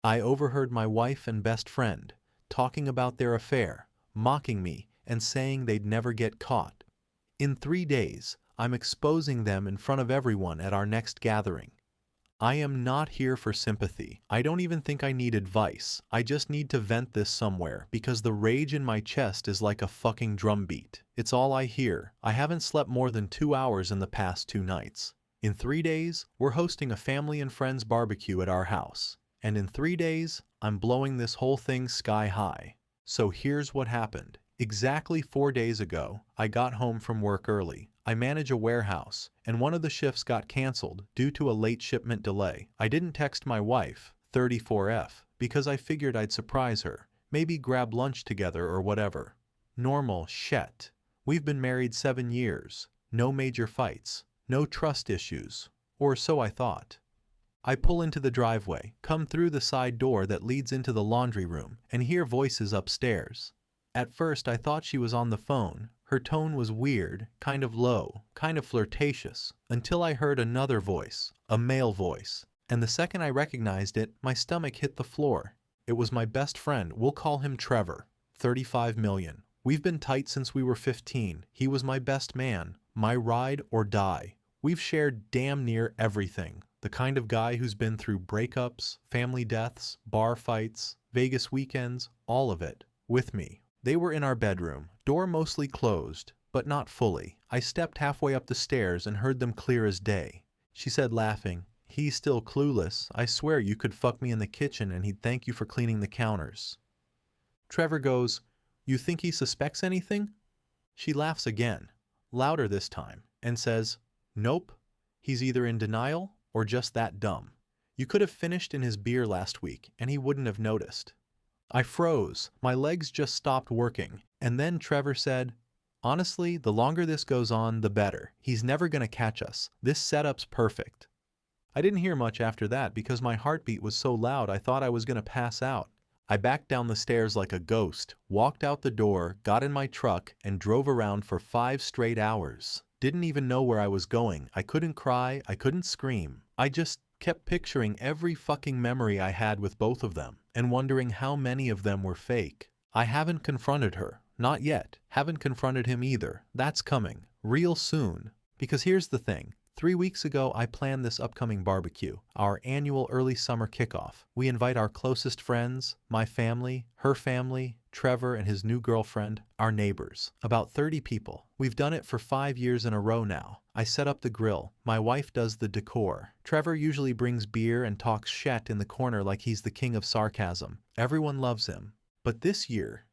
I overheard my wife and best friend talking about their affair, mocking me, and saying they'd never get caught. In 3 days, I'm exposing them in front of everyone at our next gathering. I am not here for sympathy. I don't even think I need advice. I just need to vent this somewhere because the rage in my chest is like a fucking drumbeat. It's all I hear. I haven't slept more than 2 hours in the past 2 nights. In 3 days, we're hosting a family and friends barbecue at our house. And in 3 days, I'm blowing this whole thing sky high. So here's what happened. Exactly 4 days ago, I got home from work early. I manage a warehouse, and one of the shifts got canceled due to a late shipment delay. I didn't text my wife, 34F, because I figured I'd surprise her, maybe grab lunch together or whatever. Normal shit. We've been married 7 years, no major fights, no trust issues, or so I thought. I pull into the driveway, come through the side door that leads into the laundry room, and hear voices upstairs. At first I thought she was on the phone. Her tone was weird, kind of low, kind of flirtatious, until I heard another voice, a male voice, and the second I recognized it, my stomach hit the floor. It was my best friend, we'll call him Trevor, 35 million. We've been tight since we were 15. He was my best man, my ride or die. We've shared damn near everything. The kind of guy who's been through breakups, family deaths, bar fights, Vegas weekends, all of it, with me. They were in our bedroom, door mostly closed, but not fully. I stepped halfway up the stairs and heard them clear as day. She said laughing, "He's still clueless. I swear you could fuck me in the kitchen and he'd thank you for cleaning the counters." Trevor goes, "You think he suspects anything?" She laughs again, louder this time, and says, "Nope. He's either in denial or just that dumb. You could have finished in his beer last week and he wouldn't have noticed." I froze, my legs just stopped working, and then Trevor said, "Honestly, the longer this goes on, the better. He's never gonna catch us. This setup's perfect." I didn't hear much after that because my heartbeat was so loud I thought I was gonna pass out. I backed down the stairs like a ghost, walked out the door, got in my truck, and drove around for 5 straight hours. Didn't even know where I was going. I couldn't cry, I couldn't scream. I just kept picturing every fucking memory I had with both of them, and wondering how many of them were fake. I haven't confronted her. Not yet. Haven't confronted him either. That's coming. Real soon. Because here's the thing. 3 weeks ago, I planned this upcoming barbecue, our annual early summer kickoff. We invite our closest friends, my family, her family, Trevor and his new girlfriend, our neighbors. About 30 people. We've done it for 5 years in a row now. I set up the grill. My wife does the decor. Trevor usually brings beer and talks shit in the corner like he's the king of sarcasm. Everyone loves him. But this year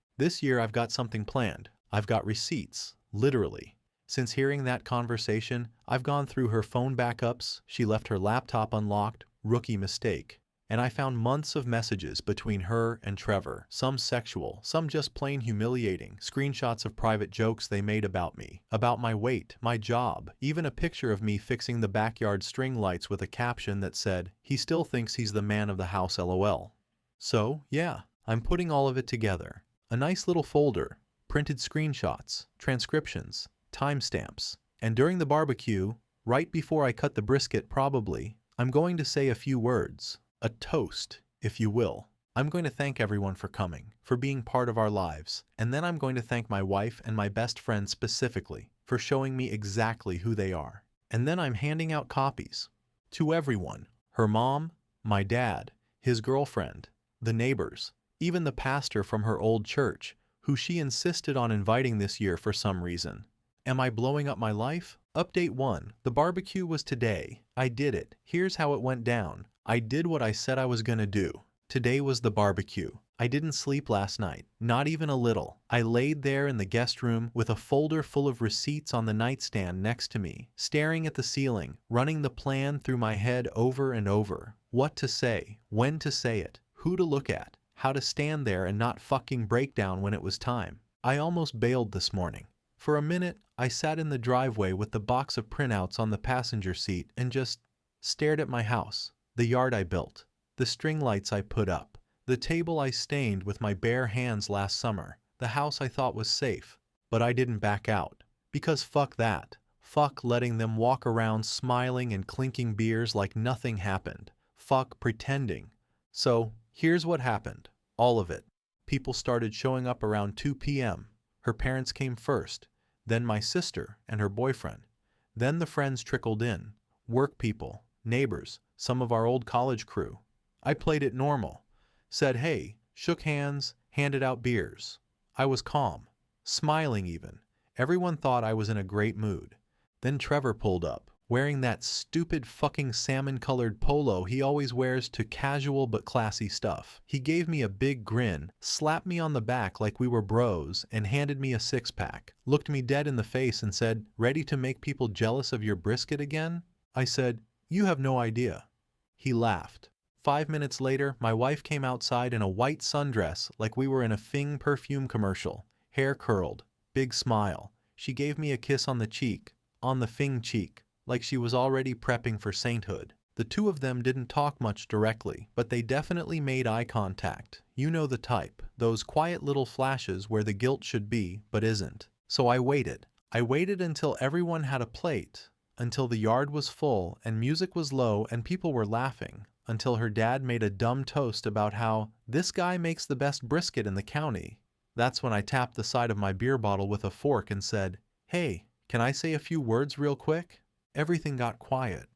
I've got something planned. I've got receipts, literally. Since hearing that conversation, I've gone through her phone backups, she left her laptop unlocked, rookie mistake. And I found months of messages between her and Trevor, some sexual, some just plain humiliating, screenshots of private jokes they made about me, about my weight, my job, even a picture of me fixing the backyard string lights with a caption that said, "He still thinks he's the man of the house, LOL." So, yeah, I'm putting all of it together. A nice little folder, printed screenshots, transcriptions, timestamps. And during the barbecue, right before I cut the brisket probably, I'm going to say a few words. A toast, if you will. I'm going to thank everyone for coming, for being part of our lives, and then I'm going to thank my wife and my best friend specifically for showing me exactly who they are. And then I'm handing out copies to everyone. Her mom, my dad, his girlfriend, the neighbors, even the pastor from her old church, who she insisted on inviting this year for some reason. Am I blowing up my life? Update 1. The barbecue was today. I did it. Here's how it went down. I did what I said I was gonna do. Today was the barbecue. I didn't sleep last night, not even a little. I laid there in the guest room with a folder full of receipts on the nightstand next to me, staring at the ceiling, running the plan through my head over and over. What to say, when to say it, who to look at, how to stand there and not fucking break down when it was time. I almost bailed this morning. For a minute, I sat in the driveway with the box of printouts on the passenger seat and just stared at my house. The yard I built, the string lights I put up, the table I stained with my bare hands last summer, the house I thought was safe. But I didn't back out. Because fuck that. Fuck letting them walk around smiling and clinking beers like nothing happened. Fuck pretending. So, Here's what happened. All of it. People started showing up around 2 p.m. Her parents came first, then my sister and her boyfriend. Then the friends trickled in. Work people, neighbors, some of our old college crew. I played it normal. Said hey, shook hands, handed out beers. I was calm, smiling even. Everyone thought I was in a great mood. Then Trevor pulled up, wearing that stupid fucking salmon-colored polo he always wears to casual but classy stuff. He gave me a big grin, slapped me on the back like we were bros, and handed me a six-pack. Looked me dead in the face and said, "Ready to make people jealous of your brisket again?" I said, "You have no idea." He laughed. 5 minutes later, my wife came outside in a white sundress like we were in a Fing perfume commercial. Hair curled, big smile. She gave me a kiss on the cheek, on the Fing cheek, like she was already prepping for sainthood. The two of them didn't talk much directly, but they definitely made eye contact. You know the type, those quiet little flashes where the guilt should be, but isn't. So I waited. I waited until everyone had a plate, until the yard was full and music was low and people were laughing, until her dad made a dumb toast about how this guy makes the best brisket in the county. That's when I tapped the side of my beer bottle with a fork and said, "Hey, can I say a few words real quick?" Everything got quiet.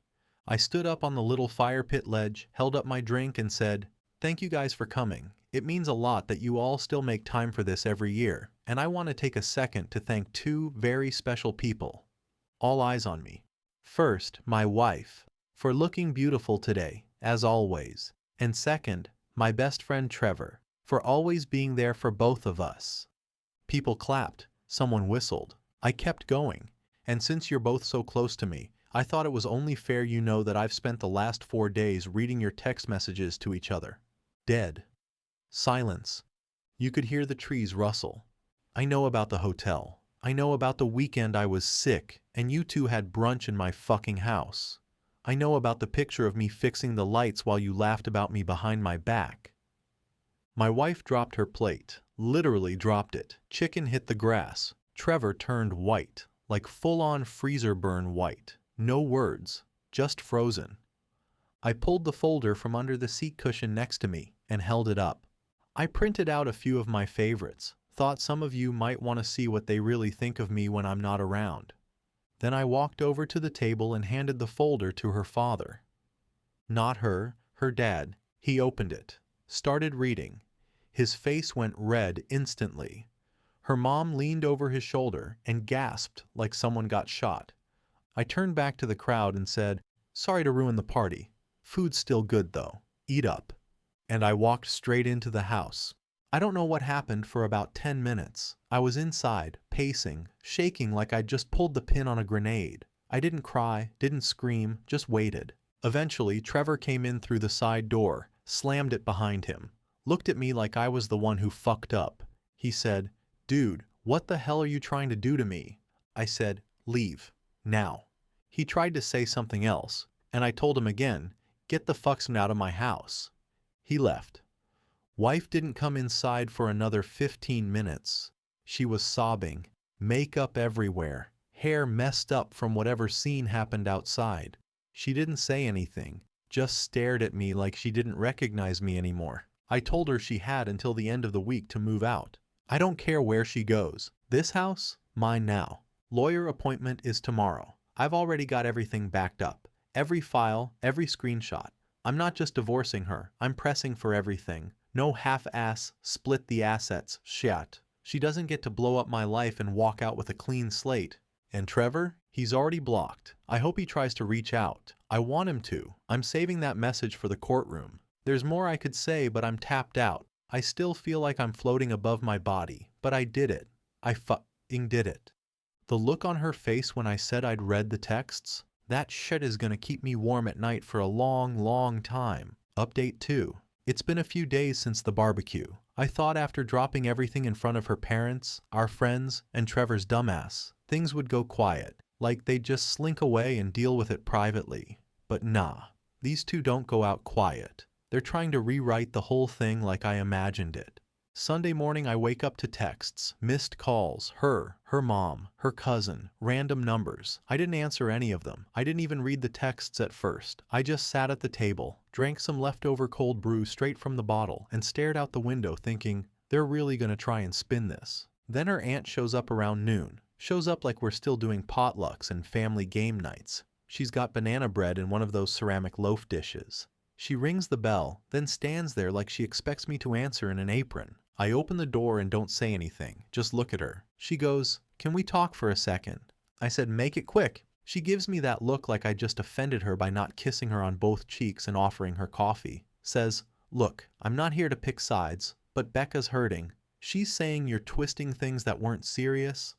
I stood up on the little fire pit ledge, held up my drink and said, "Thank you guys for coming. It means a lot that you all still make time for this every year, and I want to take a second to thank two very special people. All eyes on me. First, my wife, for looking beautiful today, as always. And second, my best friend Trevor, for always being there for both of us." People clapped, someone whistled. I kept going, and since you're both so close to me, I thought it was only fair you know that I've spent the last 4 days reading your text messages to each other. Dead. Silence. You could hear the trees rustle. I know about the hotel. I know about the weekend I was sick, and you two had brunch in my fucking house. I know about the picture of me fixing the lights while you laughed about me behind my back. My wife dropped her plate, literally dropped it. Chicken hit the grass. Trevor turned white, like full-on freezer burn white. No words, just frozen. I pulled the folder from under the seat cushion next to me and held it up. I printed out a few of my favorites, thought some of you might want to see what they really think of me when I'm not around. Then I walked over to the table and handed the folder to her father. Not her, her dad. He opened it, started reading. His face went red instantly. Her mom leaned over his shoulder and gasped like someone got shot. I turned back to the crowd and said, "Sorry to ruin the party. Food's still good though. Eat up." And I walked straight into the house. I don't know what happened for about 10 minutes. I was inside, pacing, shaking like I'd just pulled the pin on a grenade. I didn't cry, didn't scream, just waited. Eventually, Trevor came in through the side door, slammed it behind him, looked at me like I was the one who fucked up. He said, "Dude, what the hell are you trying to do to me?" I said, "Leave. Now." He tried to say something else, and I told him again, "Get the fucks out of my house." He left. Wife didn't come inside for another 15 minutes. She was sobbing, makeup everywhere, hair messed up from whatever scene happened outside. She didn't say anything, just stared at me like she didn't recognize me anymore. I told her she had until the end of the week to move out. I don't care where she goes. This house, mine now. Lawyer appointment is tomorrow. I've already got everything backed up. Every file, every screenshot. I'm not just divorcing her, I'm pressing for everything. No half-ass, split the assets, shit. She doesn't get to blow up my life and walk out with a clean slate. And Trevor? He's already blocked. I hope he tries to reach out. I want him to. I'm saving that message for the courtroom. There's more I could say, but I'm tapped out. I still feel like I'm floating above my body, but I did it. I fucking did it. The look on her face when I said I'd read the texts? That shit is gonna keep me warm at night for a long, long time. Update 2. It's been a few days since the barbecue. I thought after dropping everything in front of her parents, our friends, and Trevor's dumbass, things would go quiet, like they'd just slink away and deal with it privately. But nah, these two don't go out quiet. They're trying to rewrite the whole thing like I imagined it. Sunday morning I wake up to texts, missed calls, her mom, her cousin, random numbers. I didn't answer any of them. I didn't even read the texts at first. I just sat at the table, drank some leftover cold brew straight from the bottle, and stared out the window thinking, they're really gonna try and spin this. Then her aunt shows up around noon. Shows up like we're still doing potlucks and family game nights. She's got banana bread in one of those ceramic loaf dishes. She rings the bell, then stands there like she expects me to answer in an apron. I open the door and don't say anything, just look at her. She goes, "Can we talk for a second?" I said, "Make it quick." She gives me that look like I just offended her by not kissing her on both cheeks and offering her coffee. Says, "Look, I'm not here to pick sides, but Becca's hurting. She's saying you're twisting things that weren't serious."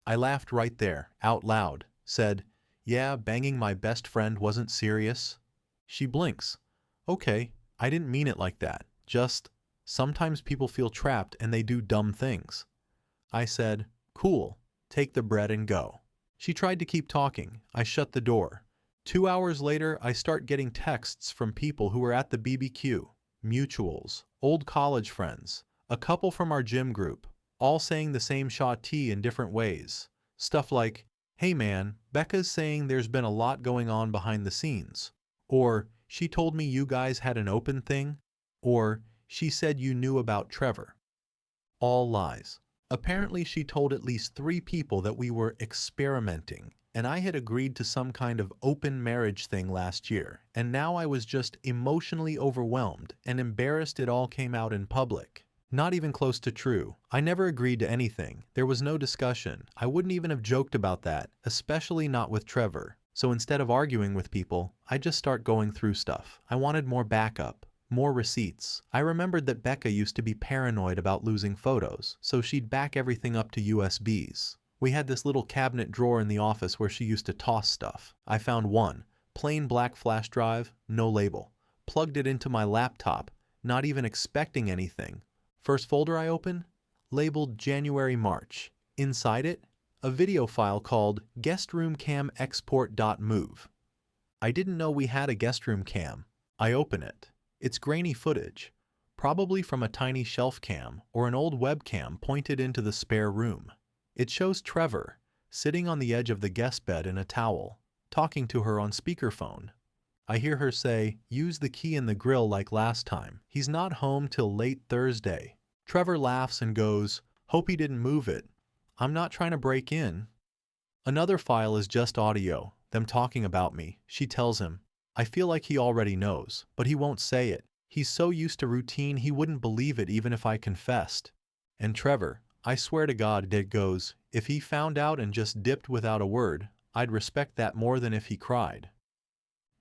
I laughed right there, out loud. Said, "Yeah, banging my best friend wasn't serious." She blinks. "Okay, I didn't mean it like that. Just, sometimes people feel trapped and they do dumb things." I said, "Cool, take the bread and go." She tried to keep talking. I shut the door. 2 hours later, I start getting texts from people who were at the BBQ, mutuals, old college friends, a couple from our gym group, all saying the same shot tea in different ways. Stuff like, "Hey man, Becca's saying there's been a lot going on behind the scenes." Or, "She told me you guys had an open thing." Or, "She said you knew about Trevor." All lies. Apparently she told at least 3 people that we were experimenting, and I had agreed to some kind of open marriage thing last year, and now I was just emotionally overwhelmed and embarrassed it all came out in public. Not even close to true. I never agreed to anything. There was no discussion. I wouldn't even have joked about that, especially not with Trevor. So instead of arguing with people, I just start going through stuff. I wanted more backup, more receipts. I remembered that Becca used to be paranoid about losing photos, so she'd back everything up to USBs. We had this little cabinet drawer in the office where she used to toss stuff. I found one, plain black flash drive, no label. Plugged it into my laptop, not even expecting anything. First folder I open, labeled January-March. Inside it, a video file called guestroomcamexport.mov. I didn't know we had a guestroom cam. I open it. It's grainy footage, probably from a tiny shelf cam or an old webcam pointed into the spare room. It shows Trevor, sitting on the edge of the guest bed in a towel, talking to her on speakerphone. I hear her say, "Use the key in the grill like last time. He's not home till late Thursday." Trevor laughs and goes, "Hope he didn't move it. I'm not trying to break in." Another file is just audio, them talking about me. She tells him, "I feel like he already knows, but he won't say it. He's so used to routine he wouldn't believe it even if I confessed." And Trevor, I swear to God, it goes, "If he found out and just dipped without a word, I'd respect that more than if he cried."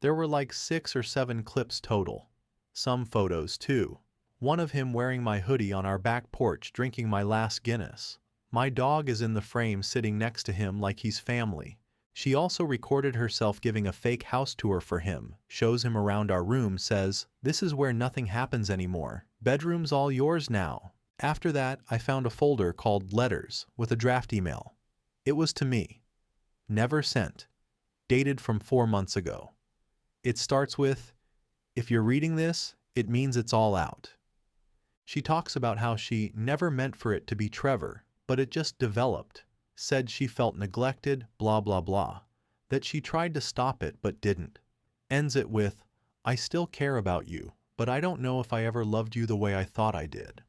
There were like 6 or 7 clips total. Some photos too. One of him wearing my hoodie on our back porch drinking my last Guinness. My dog is in the frame sitting next to him like he's family. She also recorded herself giving a fake house tour for him, shows him around our room, says, "This is where nothing happens anymore. Bedroom's all yours now." After that, I found a folder called Letters with a draft email. It was to me. Never sent. Dated from 4 months ago. It starts with, "If you're reading this, it means it's all out." She talks about how she never meant for it to be Trevor, but it just developed. Said she felt neglected, blah blah blah. That she tried to stop it but didn't. Ends it with, "I still care about you, but I don't know if I ever loved you the way I thought I did."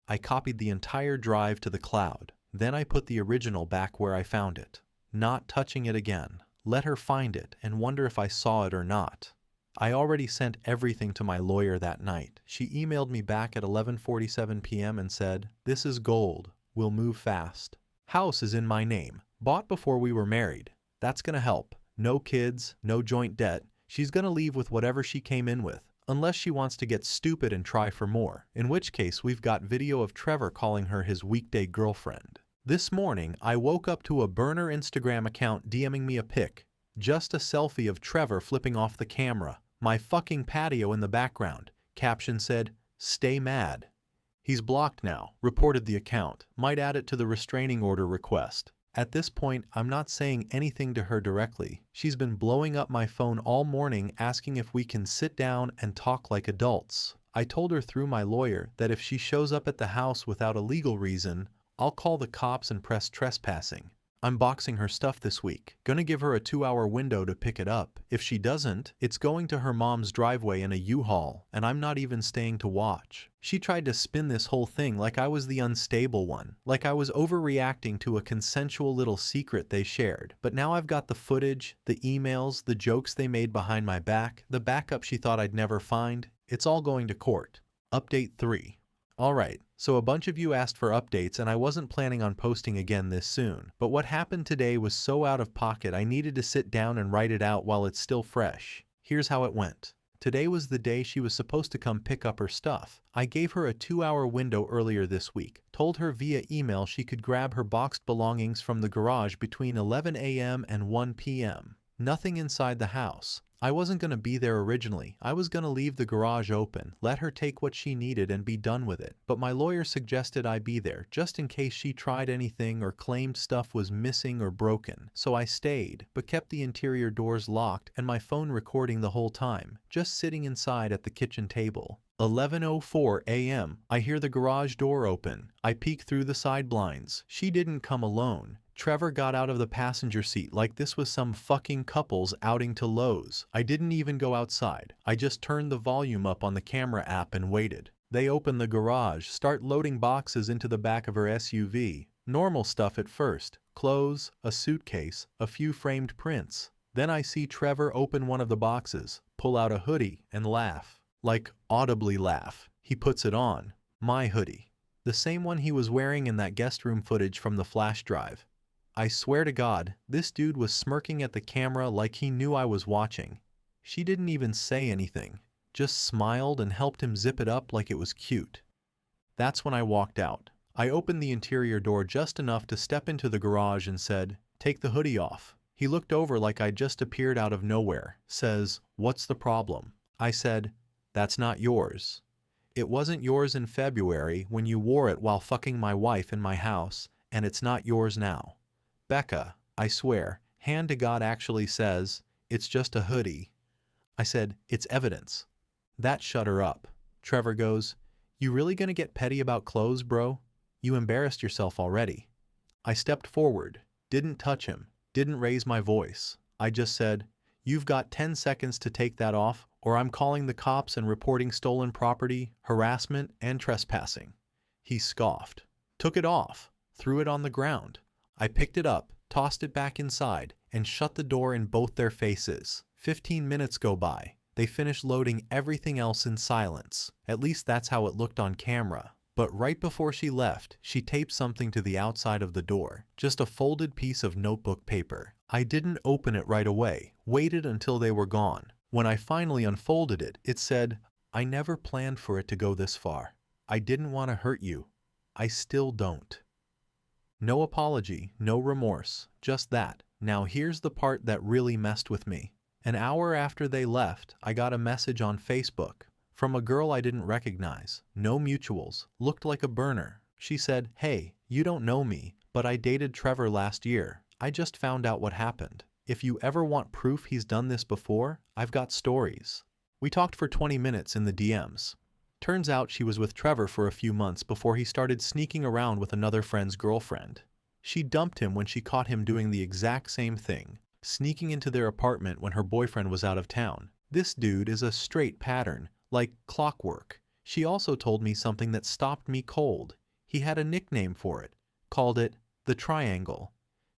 I copied the entire drive to the cloud. Then I put the original back where I found it. Not touching it again. Let her find it and wonder if I saw it or not. I already sent everything to my lawyer that night. She emailed me back at 11:47 p.m. and said, "This is gold. We'll move fast. House is in my name. Bought before we were married. That's gonna help. No kids, no joint debt. She's gonna leave with whatever she came in with. Unless she wants to get stupid and try for more. In which case we've got video of Trevor calling her his weekday girlfriend." This morning, I woke up to a burner Instagram account DMing me a pic. Just a selfie of Trevor flipping off the camera. My fucking patio in the background. Caption said, "Stay mad." He's blocked now, reported the account. Might add it to the restraining order request. At this point, I'm not saying anything to her directly. She's been blowing up my phone all morning asking if we can sit down and talk like adults. I told her through my lawyer that if she shows up at the house without a legal reason, I'll call the cops and press trespassing. I'm boxing her stuff this week. Gonna give her a 2-hour window to pick it up. If she doesn't, it's going to her mom's driveway in a U-Haul, and I'm not even staying to watch. She tried to spin this whole thing like I was the unstable one, like I was overreacting to a consensual little secret they shared. But now I've got the footage, the emails, the jokes they made behind my back, the backup she thought I'd never find. It's all going to court. Update 3. Alright, so a bunch of you asked for updates and I wasn't planning on posting again this soon, but what happened today was so out of pocket I needed to sit down and write it out while it's still fresh. Here's how it went. Today was the day she was supposed to come pick up her stuff. I gave her a 2-hour window earlier this week, told her via email she could grab her boxed belongings from the garage between 11 a.m. and 1 p.m. Nothing inside the house. I wasn't going to be there originally. I was going to leave the garage open, let her take what she needed and be done with it. But my lawyer suggested I be there just in case she tried anything or claimed stuff was missing or broken. So I stayed, but kept the interior doors locked and my phone recording the whole time, just sitting inside at the kitchen table. 11:04 a.m. I hear the garage door open. I peek through the side blinds. She didn't come alone. Trevor got out of the passenger seat like this was some fucking couple's outing to Lowe's. I didn't even go outside. I just turned the volume up on the camera app and waited. They open the garage, start loading boxes into the back of her SUV. Normal stuff at first. Clothes, a suitcase, a few framed prints. Then I see Trevor open one of the boxes, pull out a hoodie, and laugh. Like, audibly laugh. He puts it on. My hoodie. The same one he was wearing in that guest room footage from the flash drive. I swear to God, this dude was smirking at the camera like he knew I was watching. She didn't even say anything, just smiled and helped him zip it up like it was cute. That's when I walked out. I opened the interior door just enough to step into the garage and said, "Take the hoodie off." He looked over like I'd just appeared out of nowhere, says, "What's the problem?" I said, "That's not yours. It wasn't yours in February when you wore it while fucking my wife in my house, and it's not yours now." Becca, I swear, hand to God actually says, "It's just a hoodie." I said, "It's evidence." That shut her up. Trevor goes, "You really gonna get petty about clothes, bro? You embarrassed yourself already." I stepped forward, didn't touch him, didn't raise my voice. I just said, "You've got 10 seconds to take that off, or I'm calling the cops and reporting stolen property, harassment, and trespassing." He scoffed, took it off, threw it on the ground. I picked it up, tossed it back inside, and shut the door in both their faces. 15 minutes go by. They finish loading everything else in silence. At least that's how it looked on camera. But right before she left, she taped something to the outside of the door. Just a folded piece of notebook paper. I didn't open it right away, waited until they were gone. When I finally unfolded it, it said, "I never planned for it to go this far. I didn't want to hurt you. I still don't." No apology, no remorse, just that. Now here's the part that really messed with me. An hour after they left, I got a message on Facebook from a girl I didn't recognize. No mutuals, looked like a burner. She said, "Hey, you don't know me, but I dated Trevor last year. I just found out what happened. If you ever want proof he's done this before, I've got stories." We talked for 20 minutes in the DMs. Turns out she was with Trevor for a few months before he started sneaking around with another friend's girlfriend. She dumped him when she caught him doing the exact same thing, sneaking into their apartment when her boyfriend was out of town. This dude is a straight pattern, like clockwork. She also told me something that stopped me cold. He had a nickname for it, called it the triangle.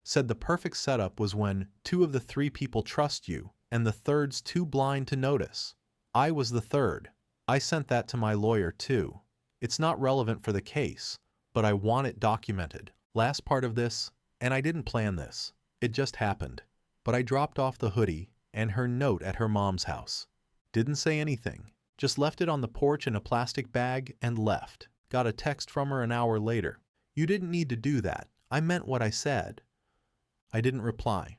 Said the perfect setup was when 2 of the 3 people trust you, and the third's too blind to notice. I was the third. I sent that to my lawyer too. It's not relevant for the case, but I want it documented. Last part of this, and I didn't plan this. It just happened. But I dropped off the hoodie and her note at her mom's house. Didn't say anything. Just left it on the porch in a plastic bag and left. Got a text from her an hour later. "You didn't need to do that. I meant what I said." I didn't reply.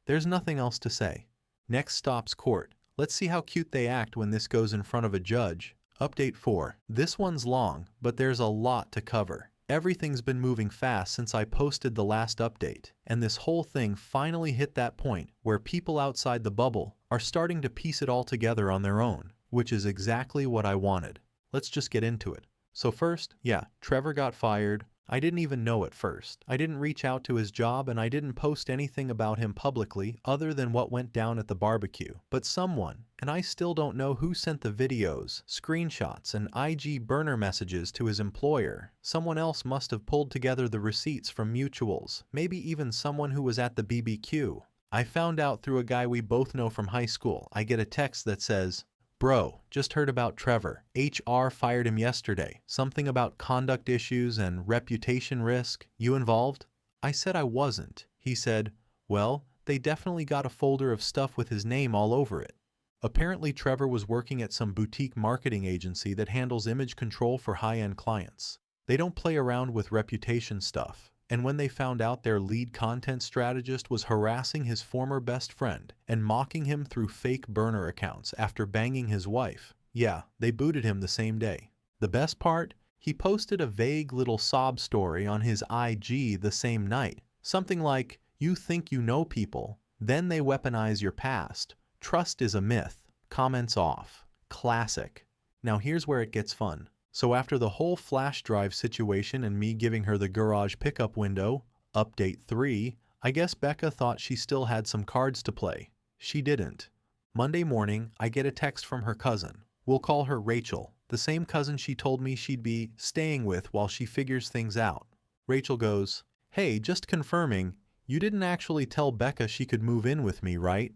There's nothing else to say. Next stop's court. Let's see how cute they act when this goes in front of a judge. Update 4. This one's long, but there's a lot to cover. Everything's been moving fast since I posted the last update, and this whole thing finally hit that point where people outside the bubble are starting to piece it all together on their own, which is exactly what I wanted. Let's just get into it. So first, yeah, Trevor got fired. I didn't even know at first. I didn't reach out to his job and I didn't post anything about him publicly other than what went down at the barbecue. But someone, and I still don't know who, sent the videos, screenshots, and IG burner messages to his employer. Someone else must have pulled together the receipts from mutuals, maybe even someone who was at the BBQ. I found out through a guy we both know from high school. I get a text that says, "Bro, just heard about Trevor. HR fired him yesterday. Something about conduct issues and reputation risk. You involved?" I said I wasn't. He said, "Well, they definitely got a folder of stuff with his name all over it." Apparently Trevor was working at some boutique marketing agency that handles image control for high-end clients. They don't play around with reputation stuff. And when they found out their lead content strategist was harassing his former best friend and mocking him through fake burner accounts after banging his wife, yeah, they booted him the same day. The best part? He posted a vague little sob story on his IG the same night. Something like, "You think you know people, then they weaponize your past. Trust is a myth. Comments off." Classic. Now here's where it gets fun. So after the whole flash drive situation and me giving her the garage pickup window, update 3, I guess Becca thought she still had some cards to play. She didn't. Monday morning, I get a text from her cousin. We'll call her Rachel, the same cousin she told me she'd be staying with while she figures things out. Rachel goes, "Hey, just confirming, you didn't actually tell Becca she could move in with me, right?"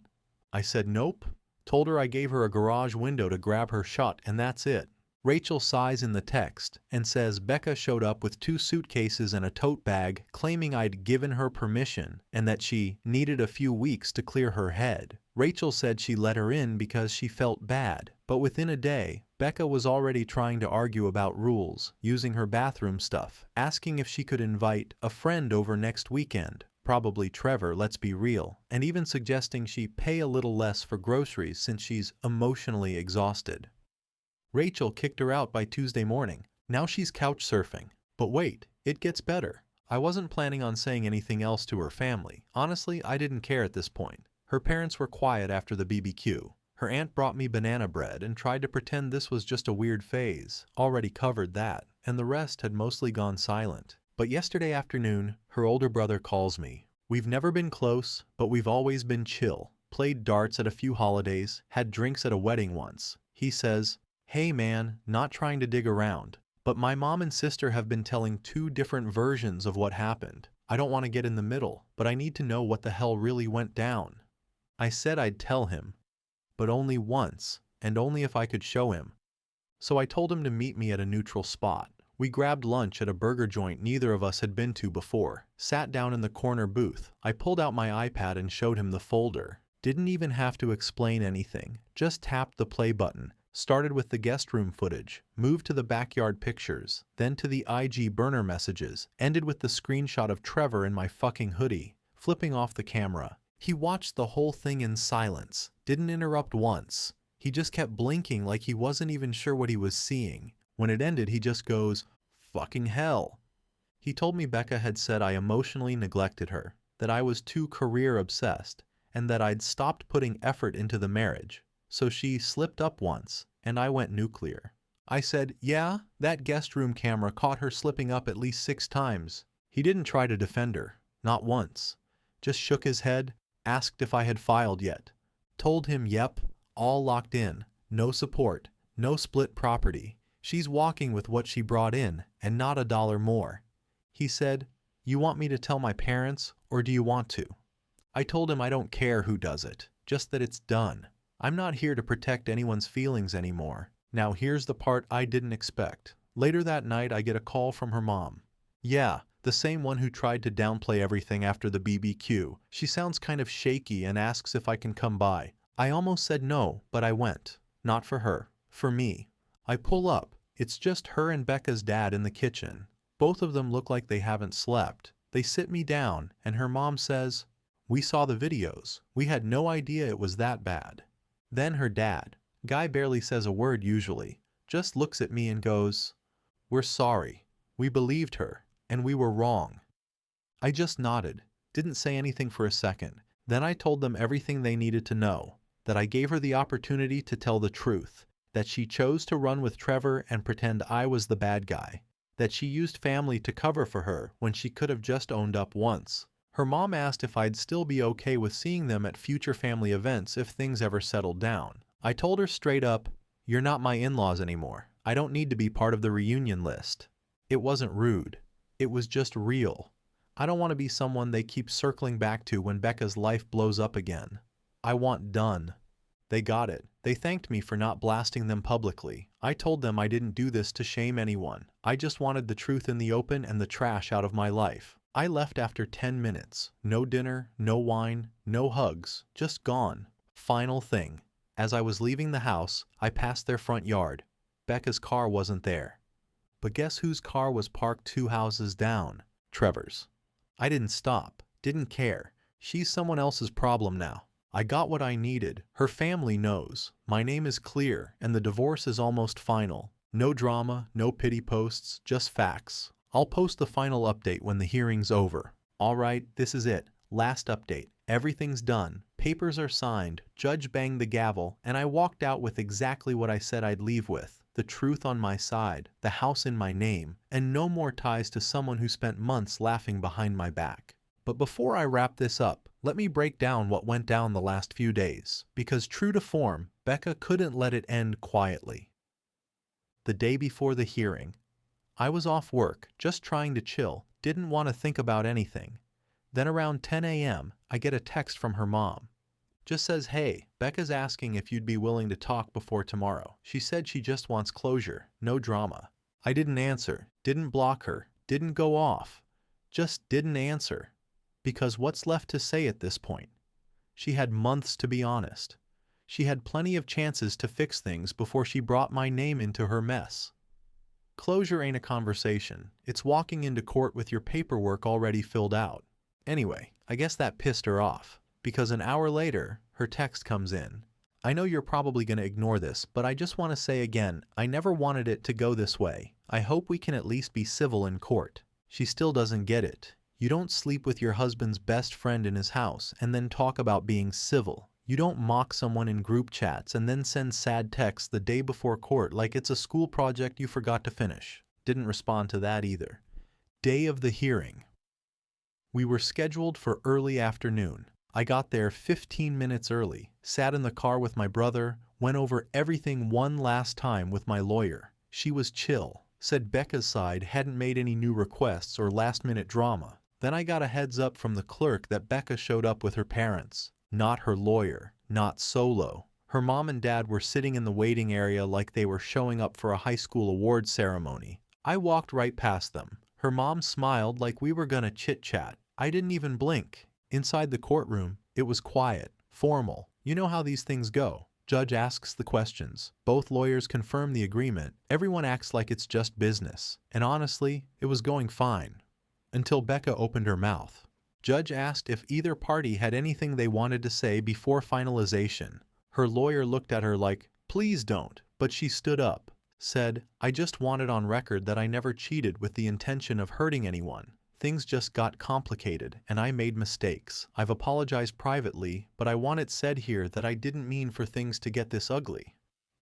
I said nope. Told her I gave her a garage window to grab her shot and that's it. Rachel sighs in the text and says Becca showed up with 2 suitcases and a tote bag claiming I'd given her permission and that she needed a few weeks to clear her head. Rachel said she let her in because she felt bad, but within a day, Becca was already trying to argue about rules, using her bathroom stuff, asking if she could invite a friend over next weekend, probably Trevor, let's be real, and even suggesting she pay a little less for groceries since she's emotionally exhausted. Rachel kicked her out by Tuesday morning. Now she's couch surfing. But wait, it gets better. I wasn't planning on saying anything else to her family. Honestly, I didn't care at this point. Her parents were quiet after the BBQ. Her aunt brought me banana bread and tried to pretend this was just a weird phase. Already covered that, and the rest had mostly gone silent. But yesterday afternoon, her older brother calls me. We've never been close, but we've always been chill. Played darts at a few holidays, had drinks at a wedding once. He says, "Hey man, not trying to dig around, but my mom and sister have been telling 2 different versions of what happened. I don't want to get in the middle, but I need to know what the hell really went down." I said I'd tell him, but only once, and only if I could show him. So I told him to meet me at a neutral spot. We grabbed lunch at a burger joint neither of us had been to before, sat down in the corner booth. I pulled out my iPad and showed him the folder. Didn't even have to explain anything, just tapped the play button. Started with the guest room footage, moved to the backyard pictures, then to the IG burner messages, ended with the screenshot of Trevor in my fucking hoodie, flipping off the camera. He watched the whole thing in silence, didn't interrupt once. He just kept blinking like he wasn't even sure what he was seeing. When it ended, he just goes, "Fucking hell." He told me Becca had said I emotionally neglected her, that I was too career obsessed, and that I'd stopped putting effort into the marriage. So she slipped up once, and I went nuclear. I said, yeah, that guest room camera caught her slipping up at least 6 times. He didn't try to defend her, not once. Just shook his head, asked if I had filed yet. Told him, yep, all locked in, no support, no split property. She's walking with what she brought in, and not $1 more. He said, "You want me to tell my parents, or do you want to?" I told him I don't care who does it, just that it's done. I'm not here to protect anyone's feelings anymore. Now here's the part I didn't expect. Later that night I get a call from her mom. Yeah, the same one who tried to downplay everything after the BBQ. She sounds kind of shaky and asks if I can come by. I almost said no, but I went. Not for her, for me. I pull up. It's just her and Becca's dad in the kitchen. Both of them look like they haven't slept. They sit me down, and her mom says, "We saw the videos. We had no idea it was that bad." Then her dad, guy barely says a word usually, just looks at me and goes, "We're sorry. We believed her, and we were wrong." I just nodded, didn't say anything for a second. Then I told them everything they needed to know, that I gave her the opportunity to tell the truth, that she chose to run with Trevor and pretend I was the bad guy, that she used family to cover for her when she could have just owned up once. Her mom asked if I'd still be okay with seeing them at future family events if things ever settled down. I told her straight up, "You're not my in-laws anymore. I don't need to be part of the reunion list." It wasn't rude. It was just real. I don't want to be someone they keep circling back to when Becca's life blows up again. I want done. They got it. They thanked me for not blasting them publicly. I told them I didn't do this to shame anyone. I just wanted the truth in the open and the trash out of my life. I left after 10 minutes. No dinner, no wine, no hugs, just gone. Final thing. As I was leaving the house, I passed their front yard. Becca's car wasn't there. But guess whose car was parked 2 houses down? Trevor's. I didn't stop, didn't care. She's someone else's problem now. I got what I needed. Her family knows. My name is clear, and the divorce is almost final. No drama, no pity posts, just facts. I'll post the final update when the hearing's over. Alright, this is it. Last update. Everything's done. Papers are signed. Judge banged the gavel, and I walked out with exactly what I said I'd leave with. The truth on my side, the house in my name, and no more ties to someone who spent months laughing behind my back. But before I wrap this up, let me break down what went down the last few days, because true to form, Becca couldn't let it end quietly. The day before the hearing, I was off work, just trying to chill, didn't want to think about anything. Then around 10 a.m., I get a text from her mom. Just says, "Hey, Becca's asking if you'd be willing to talk before tomorrow. She said she just wants closure, no drama." I didn't answer, didn't block her, didn't go off. Just didn't answer. Because what's left to say at this point? She had months to be honest. She had plenty of chances to fix things before she brought my name into her mess. Closure ain't a conversation. It's walking into court with your paperwork already filled out. Anyway, I guess that pissed her off, because an hour later, her text comes in. I know you're probably going to ignore this, but I just want to say again, I never wanted it to go this way. I hope we can at least be civil in court. She still doesn't get it. You don't sleep with your husband's best friend in his house and then talk about being civil. You don't mock someone in group chats and then send sad texts the day before court like it's a school project you forgot to finish. Didn't respond to that either. Day of the hearing. We were scheduled for early afternoon. I got there 15 minutes early, sat in the car with my brother, went over everything one last time with my lawyer. She was chill, said Becca's side hadn't made any new requests or last-minute drama. Then I got a heads up from the clerk that Becca showed up with her parents, not her lawyer, not solo. Her mom and dad were sitting in the waiting area like they were showing up for a high school award ceremony. I walked right past them. Her mom smiled like we were gonna chit-chat. I didn't even blink. Inside the courtroom, it was quiet, formal. You know how these things go. Judge asks the questions. Both lawyers confirm the agreement. Everyone acts like it's just business. And honestly, it was going fine. Until Becca opened her mouth. Judge asked if either party had anything they wanted to say before finalization. Her lawyer looked at her like, "Please don't," but she stood up, said, "I just want it on record that I never cheated with the intention of hurting anyone. Things just got complicated, and I made mistakes. I've apologized privately, but I want it said here that I didn't mean for things to get this ugly."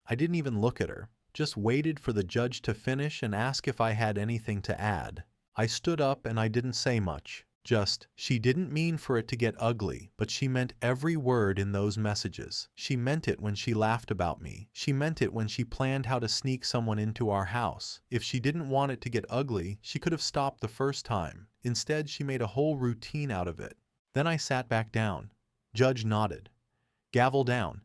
I didn't even look at her, just waited for the judge to finish and ask if I had anything to add. I stood up and I didn't say much. Just, she didn't mean for it to get ugly, but she meant every word in those messages. She meant it when she laughed about me. She meant it when she planned how to sneak someone into our house. If she didn't want it to get ugly, she could have stopped the first time. Instead, she made a whole routine out of it. Then I sat back down. Judge nodded. Gavel down.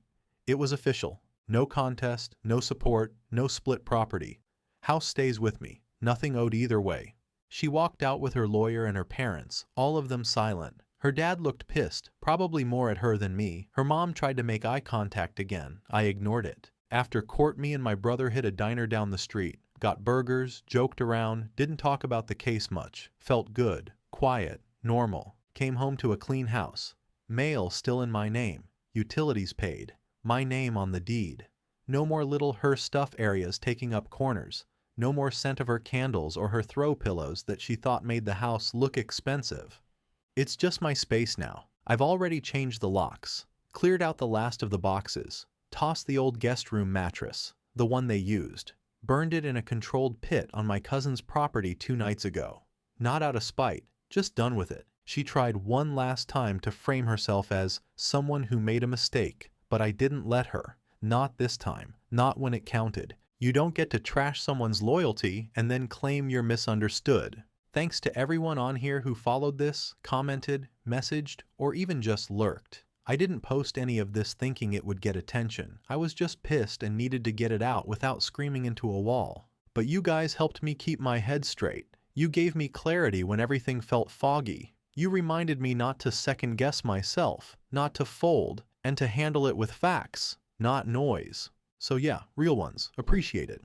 It was official. No contest, no support, no split property. House stays with me. Nothing owed either way. She walked out with her lawyer and her parents, all of them silent. Her dad looked pissed, probably more at her than me. Her mom tried to make eye contact again. I ignored it. After court, me and my brother hit a diner down the street. Got burgers, joked around, didn't talk about the case much. Felt good, quiet, normal. Came home to a clean house. Mail still in my name. Utilities paid. My name on the deed. No more little her stuff areas taking up corners. No more scent of her candles or her throw pillows that she thought made the house look expensive. It's just my space now. I've already changed the locks, cleared out the last of the boxes, tossed the old guest room mattress. the one they used. Burned it in a controlled pit on my cousin's property 2 nights ago. Not out of spite, just done with it. She tried one last time to frame herself as someone who made a mistake, but I didn't let her. Not this time. Not when it counted. You don't get to trash someone's loyalty and then claim you're misunderstood. Thanks to everyone on here who followed this, commented, messaged, or even just lurked. I didn't post any of this thinking it would get attention. I was just pissed and needed to get it out without screaming into a wall. But you guys helped me keep my head straight. You gave me clarity when everything felt foggy. You reminded me not to second guess myself, not to fold, and to handle it with facts, not noise. So yeah, real ones. Appreciate it.